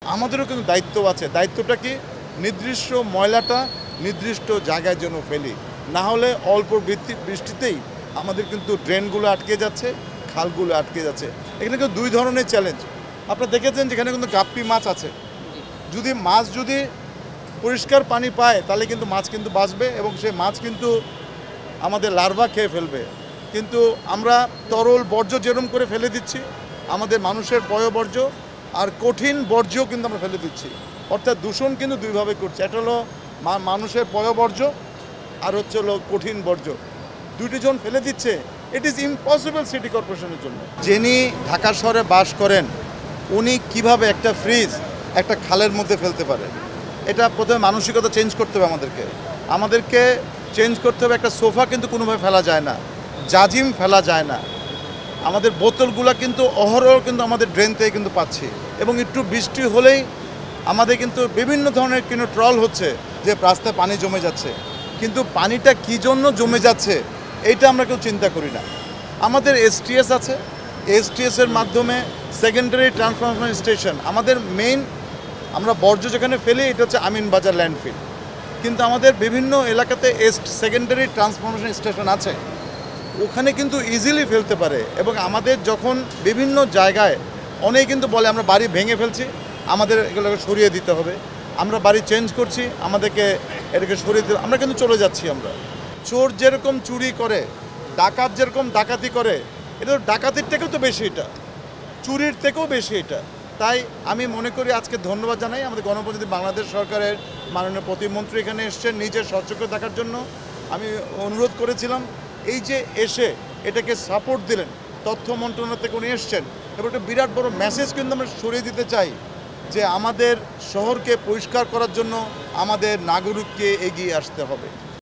আমাদেরও কিন্তু দায়িত্ব আছে। দায়িত্বটা কি? নির্দিষ্ট ময়লাটা নির্দিষ্ট জায়গায় যেন ফেলি, না হলে অল্প বৃষ্টিতেই আমাদের কিন্তু ড্রেনগুলো আটকে যাচ্ছে, খালগুলো আটকে যাচ্ছে। এখানে কিন্তু দুই ধরনের চ্যালেঞ্জ। আপনারা দেখেছেন যেখানে কিন্তু গাপ্পি মাছ আছে। যদি মাছ পরিষ্কার পানি পায় তাহলে কিন্তু মাছ কিন্তু বাঁচবে এবং সেই মাছ কিন্তু আমাদের লার্ভা খেয়ে ফেলবে। কিন্তু আমরা তরল বর্জ্য যেরকম করে ফেলে দিচ্ছি, আমাদের মানুষের পয়ঃবর্জ্য আর কঠিন বর্জ্যও কিন্তু আমরা ফেলে দিচ্ছি। অর্থাৎ দূষণ কিন্তু দুইভাবে করছে। একটা হলো মানুষের পয়ঃবর্জ্য আর হলো কঠিন বর্জ্য। দুইটি জন ফেলে দিচ্ছে। ইট ইজ ইম্পসিবল সিটি কর্পোরেশনের জন্য। যিনি ঢাকা শহরে বাস করেন উনি কিভাবে একটা ফ্রিজ একটা খালের মধ্যে ফেলতে পারে? এটা প্রথমে মানসিকতা চেঞ্জ করতে হবে। আমাদেরকে চেঞ্জ করতে হবে। একটা সোফা কিন্তু কোনোভাবে ফেলা যায় না, জাজিম ফেলা যায় না। আমাদের বোতলগুলো কিন্তু অহরহ কিন্তু আমাদের ড্রেন থেকে কিন্তু পাচ্ছি এবং একটু বৃষ্টি হলেই আমাদের কিন্তু বিভিন্ন ধরনের কিন্তু ট্রল হচ্ছে যে রাস্তায় পানি জমে যাচ্ছে। কিন্তু পানিটা কী জন্য জমে যাচ্ছে এইটা আমরা কেউ চিন্তা করি না। আমাদের এসটিএস আছে, এসটিএসের মাধ্যমে সেকেন্ডারি ট্রান্সফরমেশন স্টেশন আমাদের মেইন। আমরা বর্জ্য যেখানে ফেলি এটা হচ্ছে আমিনবাজার ল্যান্ডফিল, কিন্তু আমাদের বিভিন্ন এলাকাতে সেকেন্ডারি ট্রান্সফরমেশন স্টেশন আছে, ওখানে কিন্তু ইজিলি ফেলতে পারে। এবং আমাদের যখন বিভিন্ন জায়গায় অনেকে কিন্তু বলে আমরা বাড়ি ভেঙে ফেলছি, আমাদের এগুলোকে সরিয়ে দিতে হবে, আমরা বাড়ি চেঞ্জ করছি, আমাদেরকে এটাকে সরিয়ে দিতে, আমরা কিন্তু চলে যাচ্ছি। আমরা চোর যেরকম চুরি করে, ডাকাত যেরকম ডাকাতি করে, এটা তো ডাকাতির থেকেও তো বেশি, এটা চুরির থেকেও বেশি এটা। তাই আমি মনে করি আজকে ধন্যবাদ জানাই আমাদের গণপ্রজাতন্ত্রী বাংলাদেশ সরকারের মাননীয় প্রতিমন্ত্রী এখানে এসছেন নিজের সচক্ষে দেখার জন্য। আমি অনুরোধ করেছিলাম এই যে এসে এটাকে সাপোর্ট দিলেন, তথ্য মন্ত্রণালয় থেকে উনি এসছেন এবং একটা বিরাট বড় মেসেজ কিন্তু আমরা ছড়িয়ে দিতে চাই যে আমাদের শহরকে পরিষ্কার করার জন্য আমাদের নাগরিককে এগিয়ে আসতে হবে।